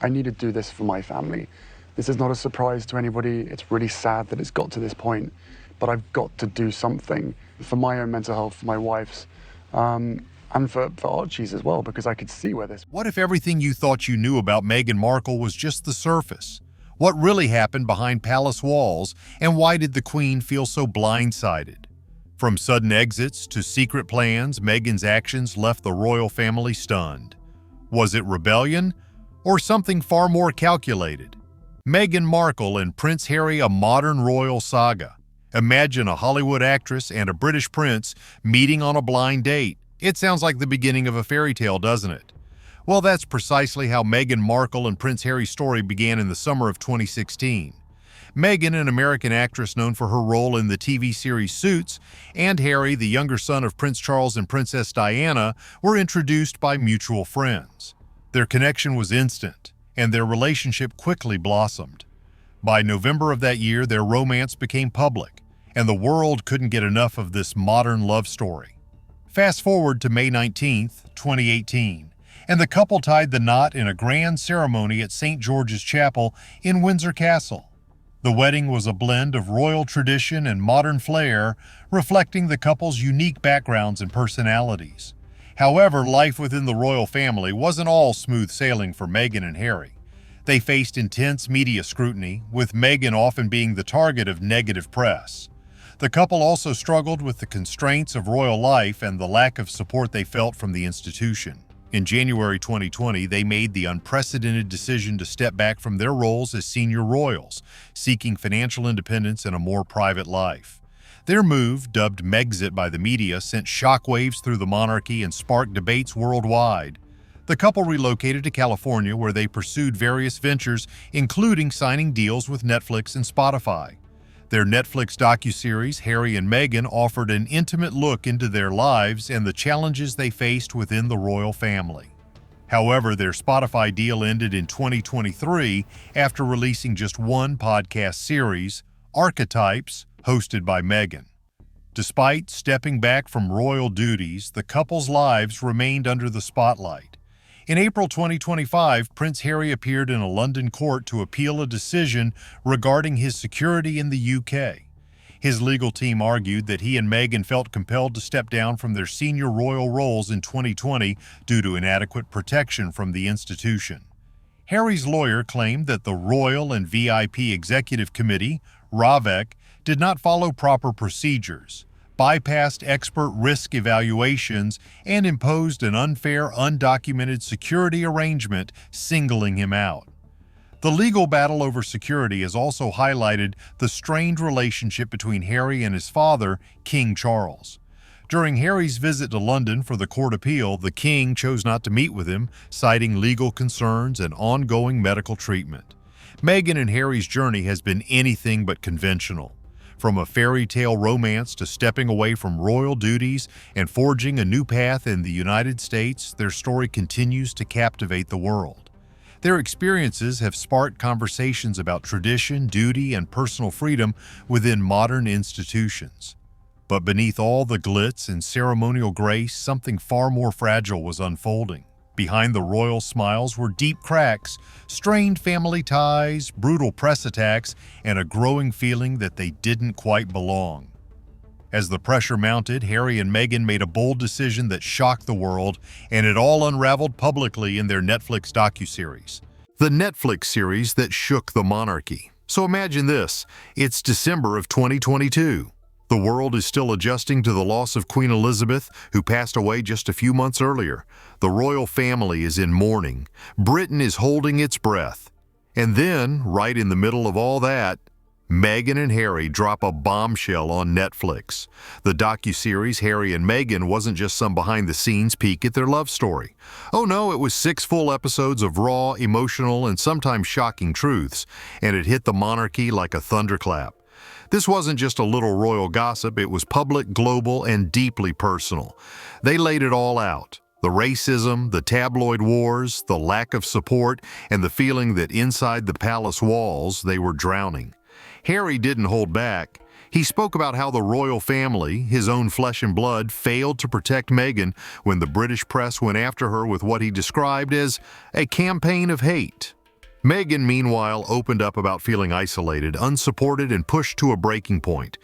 I need to do this for my family. This is not a surprise to anybody. It's really sad that it's got to this point, but I've got to do something for my own mental health, for my wife's, and for Archie's as well, because I could see where this... What if everything you thought you knew about Meghan Markle was just the surface? What really happened behind palace walls, and why did the Queen feel so blindsided? From sudden exits to secret plans, Meghan's actions left the royal family stunned. Was it rebellion, or something far more calculated? Meghan Markle and Prince Harry, a modern royal saga. Imagine a Hollywood actress and a British prince meeting on a blind date. It sounds like the beginning of a fairy tale, doesn't it? Well, that's precisely how Meghan Markle and Prince Harry's story began in the summer of 2016. Meghan, an American actress known for her role in the TV series Suits, and Harry, the younger son of Prince Charles and Princess Diana, were introduced by mutual friends. Their connection was instant, and their relationship quickly blossomed. By November of that year, their romance became public, and the world couldn't get enough of this modern love story. Fast forward to May 19, 2018, and the couple tied the knot in a grand ceremony at St. George's Chapel in Windsor Castle. The wedding was a blend of royal tradition and modern flair, reflecting the couple's unique backgrounds and personalities. However, life within the royal family wasn't all smooth sailing for Meghan and Harry. They faced intense media scrutiny, with Meghan often being the target of negative press. The couple also struggled with the constraints of royal life and the lack of support they felt from the institution. In January 2020, they made the unprecedented decision to step back from their roles as senior royals, seeking financial independence and a more private life. Their move, dubbed Megxit by the media, sent shockwaves through the monarchy and sparked debates worldwide. The couple relocated to California, where they pursued various ventures, including signing deals with Netflix and Spotify. Their Netflix docuseries, Harry and Meghan, offered an intimate look into their lives and the challenges they faced within the royal family. However, their Spotify deal ended in 2023 after releasing just one podcast series, Archetypes, hosted by Meghan. Despite stepping back from royal duties, the couple's lives remained under the spotlight. In April 2025, Prince Harry appeared in a London court to appeal a decision regarding his security in the UK. His legal team argued that he and Meghan felt compelled to step down from their senior royal roles in 2020 due to inadequate protection from the institution. Harry's lawyer claimed that the Royal and VIP Executive Committee, RAVEC, did not follow proper procedures, bypassed expert risk evaluations, and imposed an unfair, undocumented security arrangement, singling him out. The legal battle over security has also highlighted the strained relationship between Harry and his father, King Charles. During Harry's visit to London for the court appeal, the King chose not to meet with him, citing legal concerns and ongoing medical treatment. Meghan and Harry's journey has been anything but conventional. From a fairy tale romance to stepping away from royal duties and forging a new path in the United States, their story continues to captivate the world. Their experiences have sparked conversations about tradition, duty, and personal freedom within modern institutions. But beneath all the glitz and ceremonial grace, something far more fragile was unfolding. Behind the royal smiles were deep cracks, strained family ties, brutal press attacks, and a growing feeling that they didn't quite belong. As the pressure mounted, Harry and Meghan made a bold decision that shocked the world, and it all unraveled publicly in their Netflix docuseries. The Netflix series that shook the monarchy. So imagine this, it's December of 2022. The world is still adjusting to the loss of Queen Elizabeth, who passed away just a few months earlier. The royal family is in mourning. Britain is holding its breath. And then, right in the middle of all that, Meghan and Harry drop a bombshell on Netflix. The docuseries Harry and Meghan wasn't just some behind-the-scenes peek at their love story. Oh no, it was 6 full episodes of raw, emotional, and sometimes shocking truths, and it hit the monarchy like a thunderclap. This wasn't just a little royal gossip, it was public, global, and deeply personal. They laid it all out. The racism, the tabloid wars, the lack of support, and the feeling that inside the palace walls they were drowning. Harry didn't hold back. He spoke about how the royal family, his own flesh and blood, failed to protect Meghan when the British press went after her with what he described as a campaign of hate. Meghan, meanwhile, opened up about feeling isolated, unsupported, and pushed to a breaking point.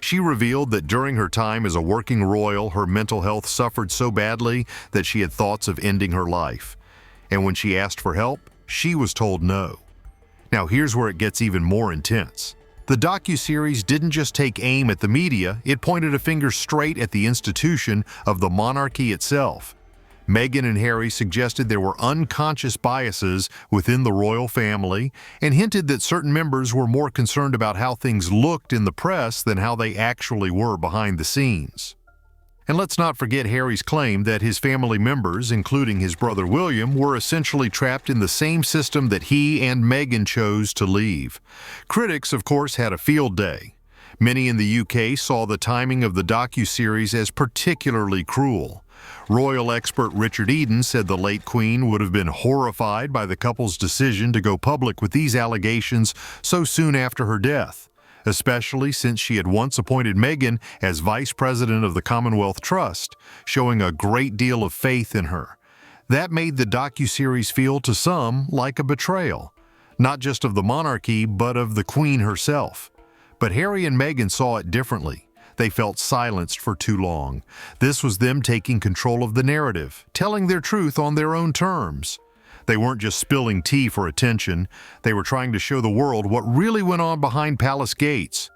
She revealed that during her time as a working royal, her mental health suffered so badly that she had thoughts of ending her life. And when she asked for help, she was told no. Now here's where it gets even more intense. The docuseries didn't just take aim at the media, it pointed a finger straight at the institution of the monarchy itself. Meghan and Harry suggested there were unconscious biases within the royal family and hinted that certain members were more concerned about how things looked in the press than how they actually were behind the scenes. And let's not forget Harry's claim that his family members, including his brother William, were essentially trapped in the same system that he and Meghan chose to leave. Critics, of course, had a field day. Many in the UK saw the timing of the docuseries as particularly cruel. Royal expert Richard Eden said the late Queen would have been horrified by the couple's decision to go public with these allegations so soon after her death, especially since she had once appointed Meghan as vice president of the Commonwealth Trust, showing a great deal of faith in her. That made the docuseries feel to some like a betrayal, not just of the monarchy, but of the Queen herself. But Harry and Meghan saw it differently. They felt silenced for too long. This was them taking control of the narrative, telling their truth on their own terms. They weren't just spilling tea for attention. They were trying to show the world what really went on behind palace gates.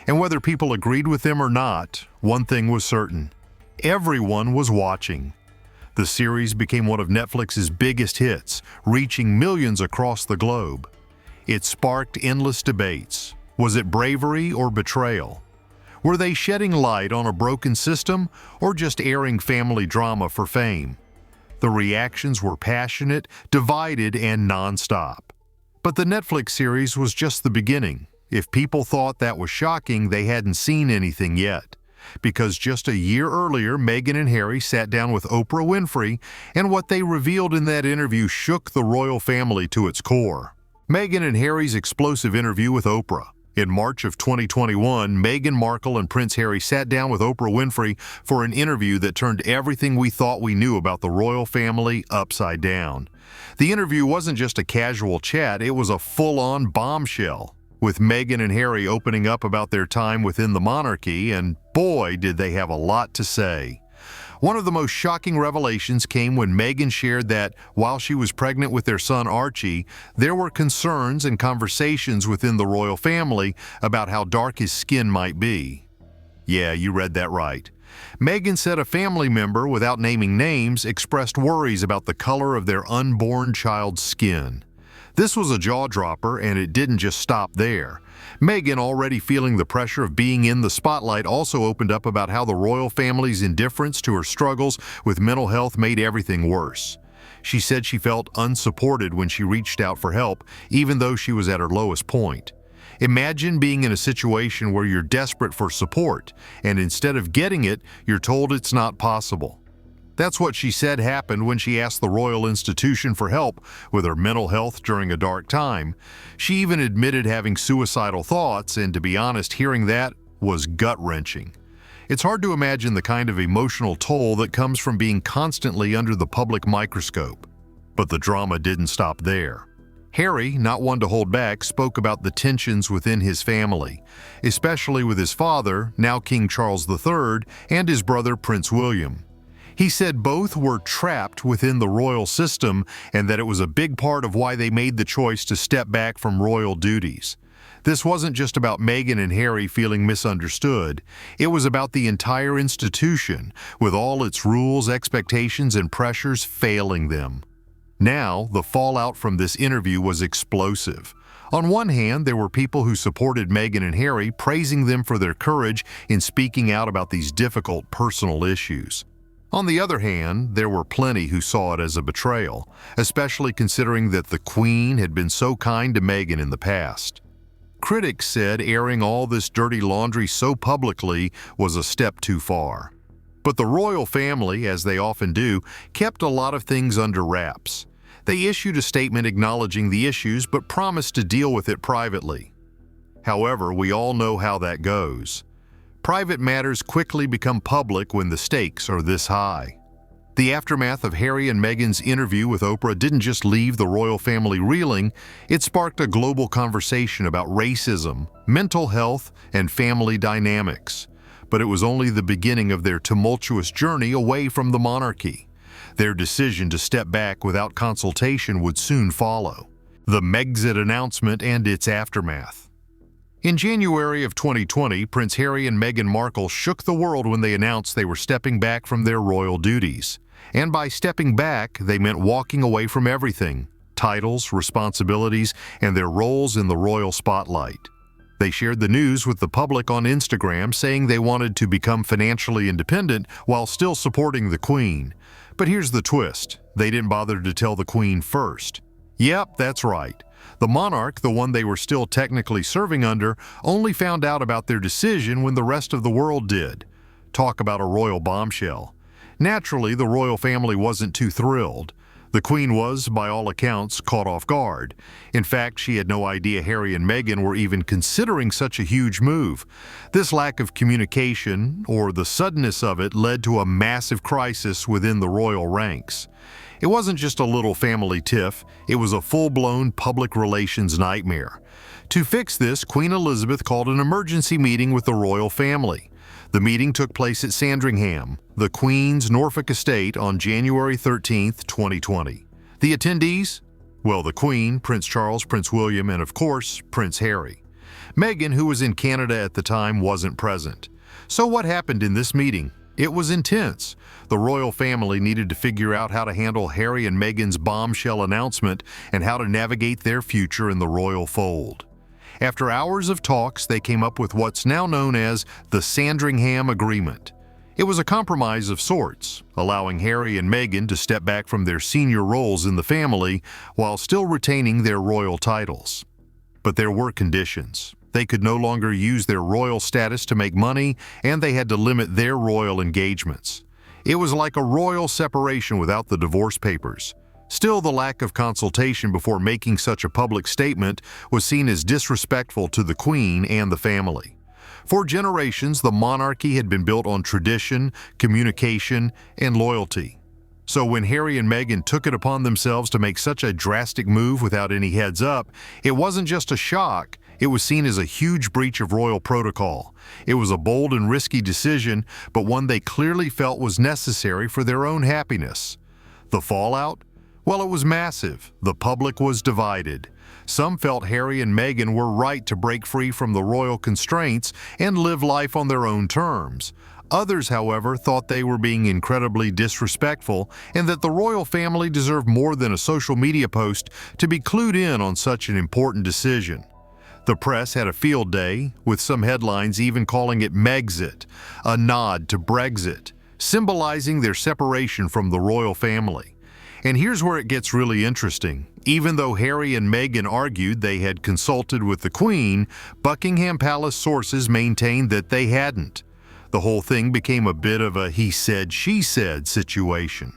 And whether people agreed with them or not, one thing was certain. Everyone was watching. The series became one of Netflix's biggest hits, reaching millions across the globe. It sparked endless debates. Was it bravery or betrayal? Were they shedding light on a broken system or just airing family drama for fame? The reactions were passionate, divided, and nonstop. But the Netflix series was just the beginning. If people thought that was shocking, they hadn't seen anything yet. Because just a year earlier, Meghan and Harry sat down with Oprah Winfrey, and what they revealed in that interview shook the royal family to its core. Meghan and Harry's explosive interview with Oprah. In March of 2021, Meghan Markle and Prince Harry sat down with Oprah Winfrey for an interview that turned everything we thought we knew about the royal family upside down. The interview wasn't just a casual chat, it was a full-on bombshell, with Meghan and Harry opening up about their time within the monarchy, and boy, did they have a lot to say. One of the most shocking revelations came when Meghan shared that, while she was pregnant with their son Archie, there were concerns and conversations within the royal family about how dark his skin might be. Yeah, you read that right. Meghan said a family member, without naming names, expressed worries about the color of their unborn child's skin. This was a jaw-dropper, and it didn't just stop there. Meghan, already feeling the pressure of being in the spotlight, also opened up about how the royal family's indifference to her struggles with mental health made everything worse. She said she felt unsupported when she reached out for help, even though she was at her lowest point. Imagine being in a situation where you're desperate for support, and instead of getting it, you're told it's not possible. That's what she said happened when she asked the royal institution for help with her mental health during a dark time. She even admitted having suicidal thoughts, and to be honest, hearing that was gut-wrenching. It's hard to imagine the kind of emotional toll that comes from being constantly under the public microscope. But the drama didn't stop there. Harry, not one to hold back, spoke about the tensions within his family, especially with his father, now King Charles III, and his brother Prince William. He said both were trapped within the royal system and that it was a big part of why they made the choice to step back from royal duties. This wasn't just about Meghan and Harry feeling misunderstood. It was about the entire institution, with all its rules, expectations, and pressures failing them. Now, the fallout from this interview was explosive. On one hand, there were people who supported Meghan and Harry, praising them for their courage in speaking out about these difficult personal issues. On the other hand, there were plenty who saw it as a betrayal, especially considering that the Queen had been so kind to Meghan in the past. Critics said airing all this dirty laundry so publicly was a step too far. But the royal family, as they often do, kept a lot of things under wraps. They issued a statement acknowledging the issues but promised to deal with it privately. However, we all know how that goes. Private matters quickly become public when the stakes are this high. The aftermath of Harry and Meghan's interview with Oprah didn't just leave the royal family reeling, it sparked a global conversation about racism, mental health, and family dynamics. But it was only the beginning of their tumultuous journey away from the monarchy. Their decision to step back without consultation would soon follow. The Megxit announcement and its aftermath. In January of 2020, Prince Harry and Meghan Markle shook the world when they announced they were stepping back from their royal duties. And by stepping back, they meant walking away from everything: titles, responsibilities, and their roles in the royal spotlight. They shared the news with the public on Instagram, saying they wanted to become financially independent while still supporting the Queen. But here's the twist: they didn't bother to tell the Queen first. Yep, that's right. The monarch, the one they were still technically serving under, only found out about their decision when the rest of the world did. Talk about a royal bombshell. Naturally, the royal family wasn't too thrilled. The Queen was, by all accounts, caught off guard. In fact, she had no idea Harry and Meghan were even considering such a huge move. This lack of communication, or the suddenness of it, led to a massive crisis within the royal ranks. It wasn't just a little family tiff, it was a full-blown public relations nightmare. To fix this, Queen Elizabeth called an emergency meeting with the royal family. The meeting took place at Sandringham, the Queen's Norfolk estate, on January 13, 2020. The attendees? Well, the Queen, Prince Charles, Prince William, and of course, Prince Harry. Meghan, who was in Canada at the time, wasn't present. So what happened in this meeting? It was intense. The royal family needed to figure out how to handle Harry and Meghan's bombshell announcement and how to navigate their future in the royal fold. After hours of talks, they came up with what's now known as the Sandringham Agreement. It was a compromise of sorts, allowing Harry and Meghan to step back from their senior roles in the family while still retaining their royal titles. But there were conditions. They could no longer use their royal status to make money, and they had to limit their royal engagements. It was like a royal separation without the divorce papers. Still, the lack of consultation before making such a public statement was seen as disrespectful to the Queen and the family. For generations, the monarchy had been built on tradition, communication, and loyalty. So when Harry and Meghan took it upon themselves to make such a drastic move without any heads up, it wasn't just a shock. It was seen as a huge breach of royal protocol. It was a bold and risky decision, but one they clearly felt was necessary for their own happiness. The fallout? Well, it was massive. The public was divided. Some felt Harry and Meghan were right to break free from the royal constraints and live life on their own terms. Others, however, thought they were being incredibly disrespectful and that the royal family deserved more than a social media post to be clued in on such an important decision. The press had a field day, with some headlines even calling it Megxit, a nod to Brexit, symbolizing their separation from the royal family. And here's where it gets really interesting. Even though Harry and Meghan argued they had consulted with the Queen, Buckingham Palace sources maintained that they hadn't. The whole thing became a bit of a he said, she said situation.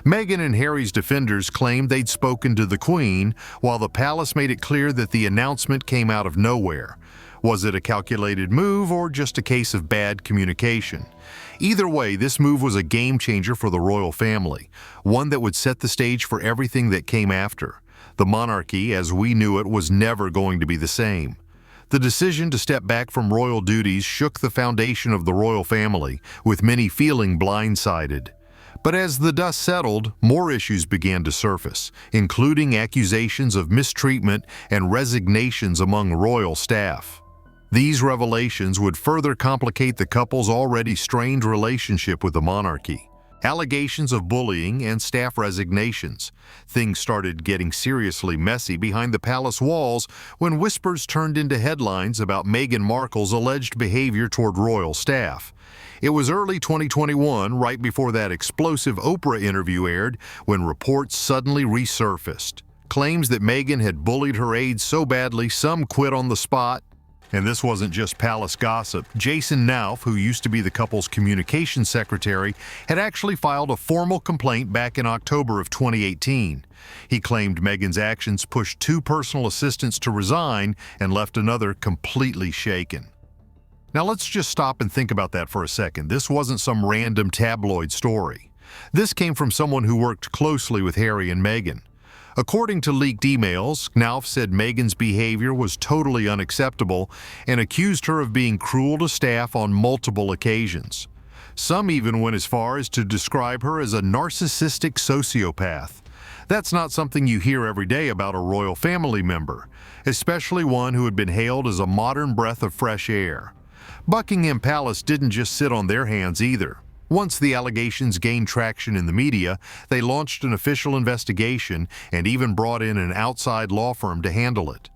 Meghan and Harry's defenders claimed they'd spoken to the Queen, while the palace made it clear that the announcement came out of nowhere. Was it a calculated move or just a case of bad communication? Either way, this move was a game changer for the royal family, one that would set the stage for everything that came after. The monarchy, as we knew it, was never going to be the same. The decision to step back from royal duties shook the foundation of the royal family, with many feeling blindsided. But as the dust settled, more issues began to surface, including accusations of mistreatment and resignations among royal staff. These revelations would further complicate the couple's already strained relationship with the monarchy. Allegations of bullying and staff resignations. Things started getting seriously messy behind the palace walls when whispers turned into headlines about Meghan Markle's alleged behavior toward royal staff. It was early 2021, right before that explosive Oprah interview aired, when reports suddenly resurfaced. Claims that Meghan had bullied her aides so badly some quit on the spot. And this wasn't just palace gossip. Jason Nauf, who used to be the couple's communications secretary, had actually filed a formal complaint back in October of 2018. He claimed Meghan's actions pushed two personal assistants to resign and left another completely shaken. Now let's just stop and think about that for a second. This wasn't some random tabloid story. This came from someone who worked closely with Harry and Meghan. According to leaked emails, Knauf said Meghan's behavior was totally unacceptable and accused her of being cruel to staff on multiple occasions. Some even went as far as to describe her as a narcissistic sociopath. That's not something you hear every day about a royal family member, especially one who had been hailed as a modern breath of fresh air. Buckingham Palace didn't just sit on their hands either. Once the allegations gained traction in the media, they launched an official investigation and even brought in an outside law firm to handle it.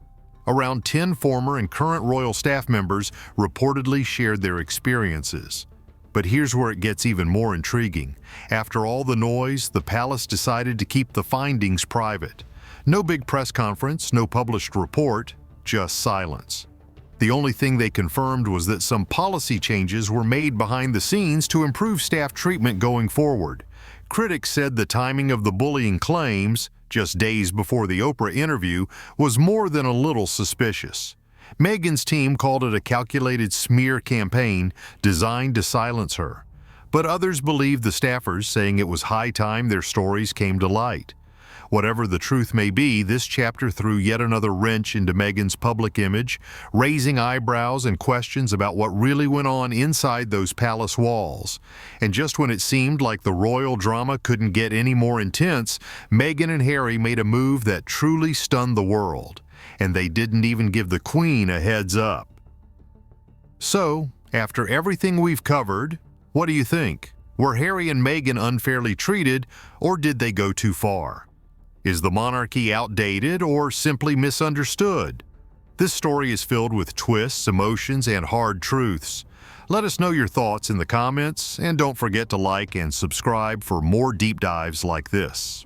Around 10 former and current royal staff members reportedly shared their experiences. But here's where it gets even more intriguing. After all the noise, the palace decided to keep the findings private. No big press conference, no published report, just silence. The only thing they confirmed was that some policy changes were made behind the scenes to improve staff treatment going forward. Critics said the timing of the bullying claims, just days before the Oprah interview, was more than a little suspicious. Meghan's team called it a calculated smear campaign designed to silence her. But others believed the staffers, saying it was high time their stories came to light. Whatever the truth may be, this chapter threw yet another wrench into Meghan's public image, raising eyebrows and questions about what really went on inside those palace walls. And just when it seemed like the royal drama couldn't get any more intense, Meghan and Harry made a move that truly stunned the world. And they didn't even give the Queen a heads up. So, after everything we've covered, what do you think? Were Harry and Meghan unfairly treated, or did they go too far? Is the monarchy outdated or simply misunderstood? This story is filled with twists, emotions, and hard truths. Let us know your thoughts in the comments, and don't forget to like and subscribe for more deep dives like this.